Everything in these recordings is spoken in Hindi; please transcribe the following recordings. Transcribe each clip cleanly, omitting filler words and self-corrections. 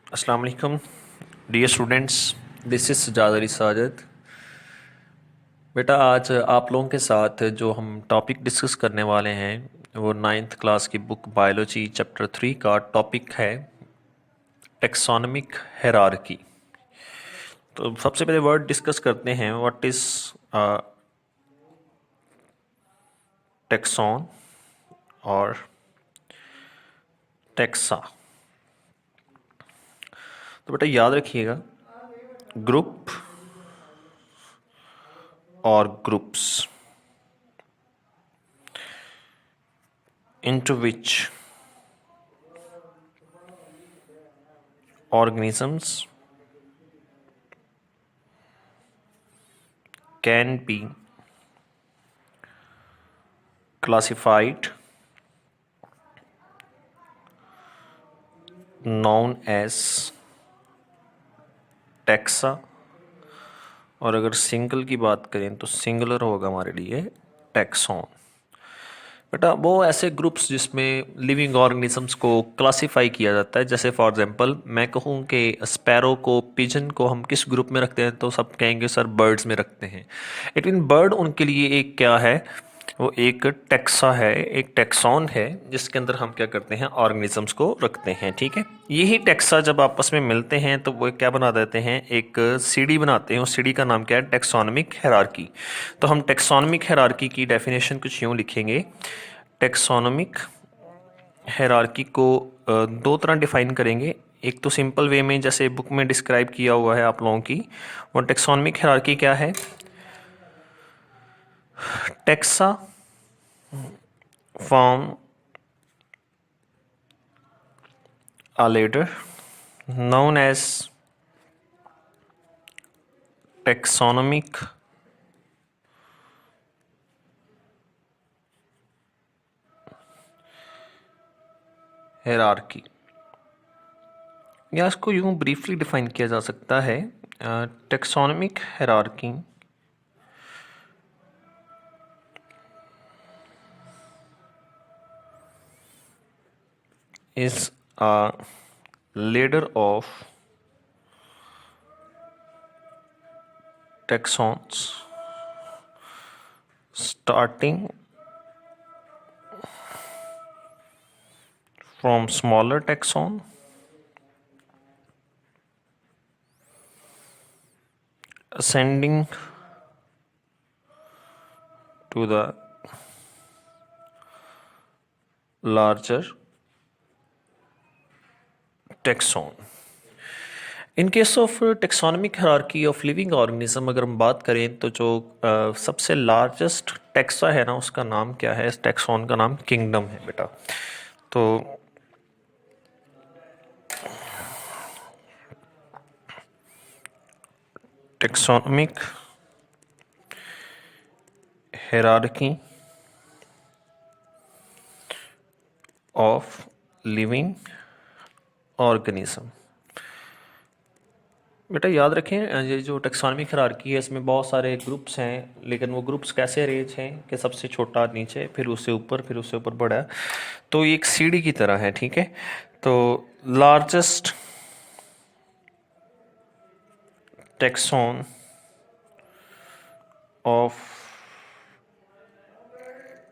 अस्सलाम वालेकुम dear students. This is Sajad Ali Sajid. बेटा आज आप लोगों के साथ जो हम टॉपिक डिस्कस करने वाले हैं वो नाइन्थ क्लास की बुक बायोलॉजी चैप्टर 3 का टॉपिक है टेक्सोनमिक हायरार्की। तो सबसे पहले वर्ड डिस्कस करते हैं, व्हाट इज़ टेक्सोन और टेक्सा। तो बेटा याद रखिएगा, ग्रुप और groups into which organisms can be classified known as taxa, और अगर सिंगल की बात करें तो सिंगुलर होगा हमारे लिए टैक्सॉन। बेटा वो ऐसे ग्रुप्स जिसमें लिविंग ऑर्गेनिजम्स को क्लासिफाई किया जाता है, जैसे फॉर एग्जांपल मैं कहूँ कि स्पैरो को, पिजन को हम किस ग्रुप में रखते हैं, तो सब कहेंगे सर बर्ड्स में रखते हैं। इट मीन बर्ड उनके लिए एक क्या है, वो एक टैक्सा है, एक टैक्सॉन है, जिसके अंदर हम क्या करते हैं, ऑर्गेनिजम्स को रखते हैं। ठीक है, यही टैक्सा जब आपस में मिलते हैं तो वो क्या बना देते हैं, एक सीढ़ी बनाते हैं। उस सीढ़ी का नाम क्या है, टैक्सोनमिक हायरार्की। तो हम टैक्सोनमिक हायरार्की की डेफिनेशन कुछ यूँ लिखेंगे। टैक्सोनमिक हायरार्की को दो तरह डिफाइन करेंगे। एक तो सिंपल वे में जैसे बुक में डिस्क्राइब किया हुआ है आप लोगों की, वो टैक्सोनमिक हायरार्की क्या है, taxa form a ladder known as taxonomic hierarchy, या इसको यूं ब्रीफली डिफाइन किया जा सकता है। टैक्सोनमिक hierarchy is a ladder of taxons starting from smaller taxon ascending to the larger taxon। In case of taxonomic hierarchy of living organism अगर हम बात करें तो जो सबसे लार्जेस्ट टैक्सा है ना, उसका नाम क्या है, इस टैक्सोन का नाम किंगडम है बेटा। तो टैक्सोनमिक हायरार्की ऑफ लिविंग ऑर्गेनिज्म। बेटा याद रखें, ये जो टैक्सोनमिक हायरार्की है इसमें बहुत सारे ग्रुप्स हैं, लेकिन वो ग्रुप्स कैसे अरेंज हैं कि सबसे छोटा नीचे, फिर उससे ऊपर, फिर उससे ऊपर बड़ा। तो ये एक सीढ़ी की तरह है। ठीक है, तो largest taxon of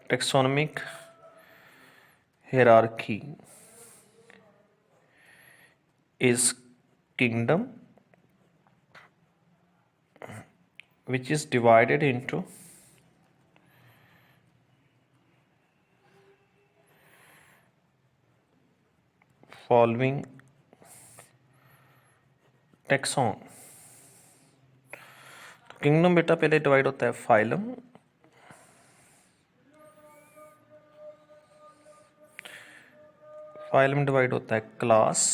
taxonomic hierarchy is kingdom which is divided into following taxon. तो किंगडम बेटा पहले डिवाइड होता है फाइलम, फाइलम डिवाइड होता है क्लास,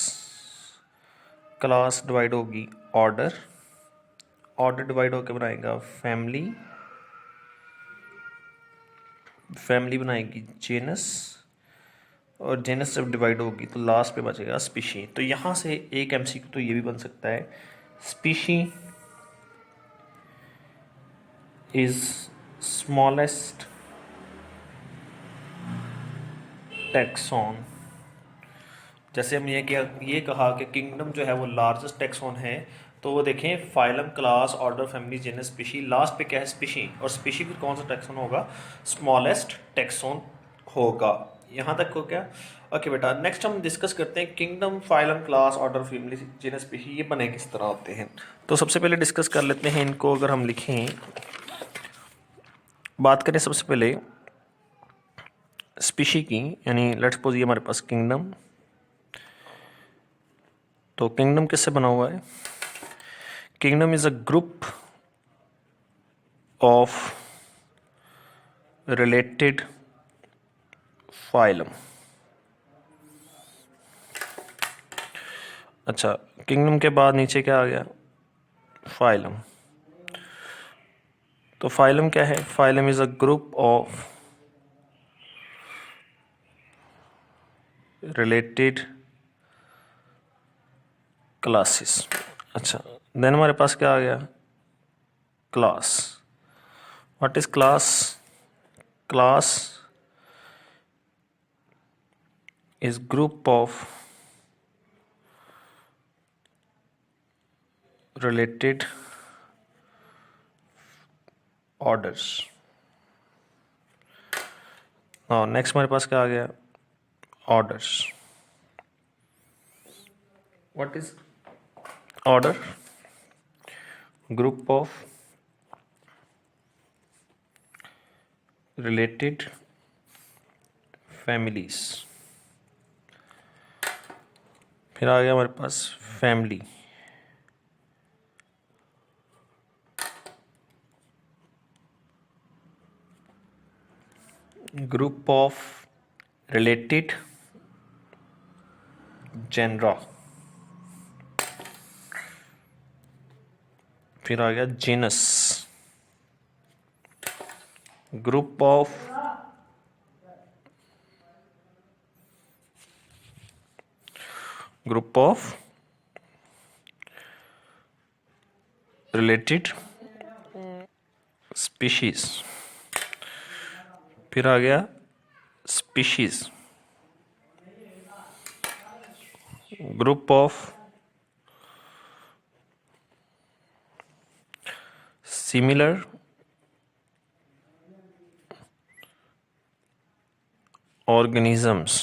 क्लास डिवाइड होगी ऑर्डर, ऑर्डर डिवाइड होकर बनाएगा फैमिली, फैमिली बनाएगी जेनस, और जेनस जब डिवाइड होगी तो लास्ट पे बचेगा स्पीशी। तो यहाँ से एक एमसीक्यू तो ये भी बन सकता है, स्पीशी इज स्मॉलेस्ट टैक्सॉन जैसे हम ये कहा कि किंगडम जो है वो लार्जेस्ट टैक्सॉन है, तो वो देखें phylum, class, order, family, genus, species, last पे क्या है स्पीशी, और स्पीशी फिर कौन सा टैक्सॉन होगा, स्मॉलेस्ट टैक्सॉन होगा। यहाँ तक हो क्या? ओके बेटा, नेक्स्ट हम डिस्कस करते हैं kingdom, phylum, class, order, family, genus, species ये बने किस तरह होते हैं। तो सबसे पहले डिस्कस कर लेते हैं इनको। अगर हम लिखें, बात करें सबसे पहले स्पीशी की, यानी लेट्स सपोज ये हमारे पास किंगडम, तो किंगडम किससे बना हुआ है? Kingdom is a group of related phylum. अच्छा, किंगडम के बाद नीचे क्या आ गया? फाइलम। तो फाइलम क्या है? Phylum is a group of related classes. अच्छा, देन हमारे पास क्या आ गया? Class. What is class? Class is group of related orders. और नेक्स्ट हमारे पास क्या आ गया? Orders. What is order? Group of related families. फिर आ गया हमारे पास family. Group of related genera. फिर आ गया genus. Group of related species. फिर आ गया species. Group of similar organisms.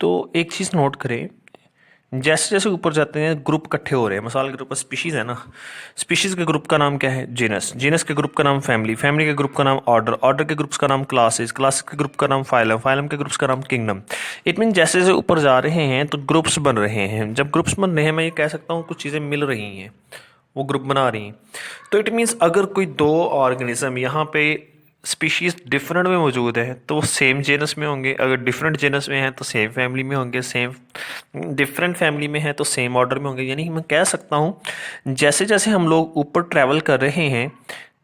तो एक चीज़ नोट करें, जैसे जैसे ऊपर जाते हैं ग्रुप इकट्ठे हो रहे हैं। मिसाल के तौर पर स्पीशीज़ है ना, स्पीशीज़ के ग्रुप का नाम क्या है? जीनस। जीनस के ग्रुप का नाम फैमिली। फैमिली के ग्रुप का नाम ऑर्डर। ऑर्डर के ग्रुप्स का नाम क्लासेस। क्लास के ग्रुप का नाम फाइलम। फाइलम के ग्रुप्स का नाम किंगडम। इट मीन जैसे जैसे ऊपर जा रहे हैं तो ग्रुप्स बन रहे हैं। जब ग्रुप्स बन रहे हैं, मैं ये कह सकता हूँ कुछ चीज़ें मिल रही हैं, वो ग्रुप बना रही हैं। तो इट मीन्स अगर कोई दो ऑर्गेनिज्म यहाँ पे स्पीशीज़ डिफरेंट में मौजूद है तो वो सेम जेनस में होंगे। अगर डिफरेंट जेनस में हैं तो सेम फैमिली में होंगे। सेम डिफरेंट फैमिली में है तो सेम ऑर्डर में होंगे। यानी मैं कह सकता हूँ जैसे जैसे हम लोग ऊपर ट्रैवल कर रहे हैं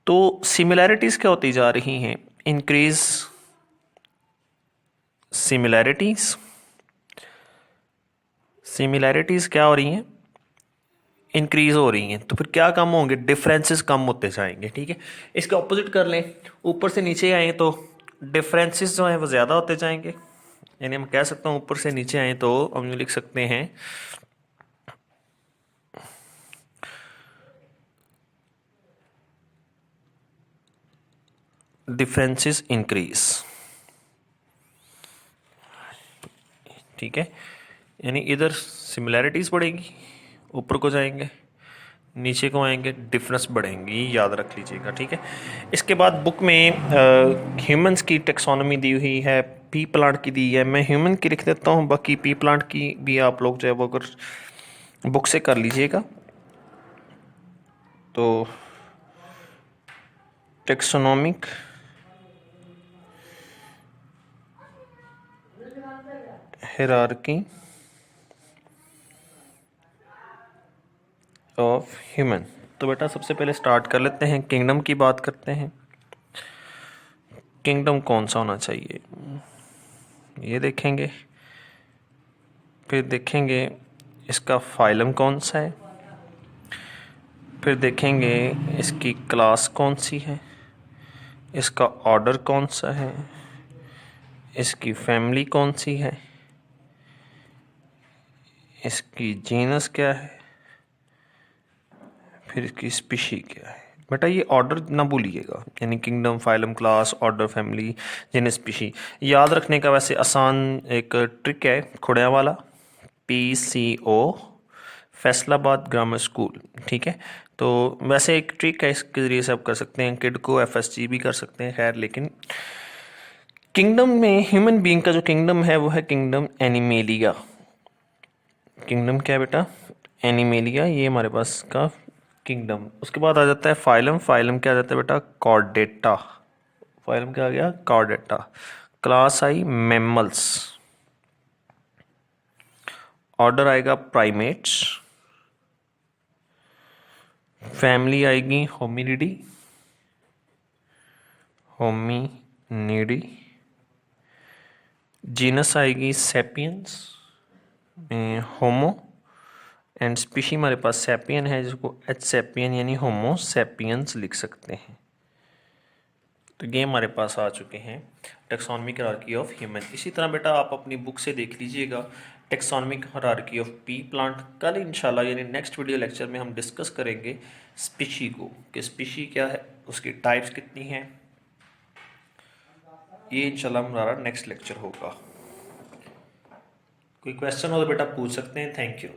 तो सिमिलैरिटीज़ क्या होती जा रही हैं? Increase similarities. सिमिलैरिटीज़ क्या हो रही हैं? इंक्रीज हो रही हैं। तो फिर क्या कम होंगे? डिफरेंसेस कम होते जाएंगे। ठीक है, इसके ऑपोजिट कर लें, ऊपर से नीचे आए तो डिफरेंसेस जो हैं वो ज़्यादा होते जाएंगे। यानी मैं कह सकता हूँ ऊपर से नीचे आए तो हम लिख सकते हैं डिफरेंसेस इंक्रीज। ठीक है, यानी इधर सिमिलैरिटीज़ बढ़ेंगी, ऊपर को जाएंगे, नीचे को आएंगे, डिफरेंस बढ़ेंगी। याद रख लीजिएगा। ठीक है, इसके बाद बुक में ह्यूमंस की टेक्सोनॉमी दी हुई है, पी प्लांट की दी है। मैं ह्यूमन की लिख देता हूँ, बाकी पी प्लांट की भी आप लोग जो है वो अगर बुक से कर लीजिएगा। तो टेक्सोनॉमिक हायरार्की ऑफ ह्यूमन। तो बेटा सबसे पहले स्टार्ट कर लेते हैं, किंगडम की बात करते हैं। किंगडम कौन सा होना चाहिए ये देखेंगे। फिर देखेंगे इसका फाइलम कौन सा है। फिर देखेंगे इसकी क्लास कौन सी है, इसका ऑर्डर कौन सा है, इसकी फैमिली कौन सी है, इसकी जीनस क्या है, फिर इसकी स्पीशी क्या है। बेटा ये ऑर्डर ना भूलिएगा, यानी kingdom, phylum, class, order, family, genus, species. याद रखने का वैसे आसान एक ट्रिक है, खुड़िया वाला, PCO, फैसलाबाद ग्रामर स्कूल, ठीक है। तो वैसे एक ट्रिक है, इसके ज़रिए से आप कर सकते हैं, किड को FSG भी कर सकते हैं, खैर। लेकिन किंगडम में ह्यूमन बीइंग का जो किंगडम है वो है किंगडम एनिमेलिया। किंगडम क्या है बेटा, एनिमेलिया, ये हमारे पास का किंगडम। उसके बाद आ जाता है फाइलम। फाइलम क्या आ जाता है बेटा, कॉर्डेटा। फाइलम क्या आ गया, कॉर्डेटा। क्लास आई मैमल्स। ऑर्डर आएगा प्राइमेट्स। फैमिली आएगी होमिनिडी, होमिनिडी। जीनस आएगी सेपियंस, होमो। एंड स्पीशी हमारे पास सैपियन है, जिसको एच सैपियन यानी होमो सैपियंस लिख सकते हैं। तो ये हमारे पास आ चुके हैं टेक्सोनमिक हायरार्की ऑफ ह्यूमन। इसी तरह बेटा आप अपनी बुक से देख लीजिएगा taxonomic hierarchy of P plant. कल इंशाल्लाह यानी नेक्स्ट वीडियो लेक्चर में हम डिस्कस करेंगे स्पीशी को, कि स्पीशी क्या है, उसकी टाइप्स कितनी हैं। ये इंशाल्लाह हमारा नेक्स्ट लेक्चर होगा। कोई क्वेश्चन हो तो बेटा पूछ सकते हैं। Thank you.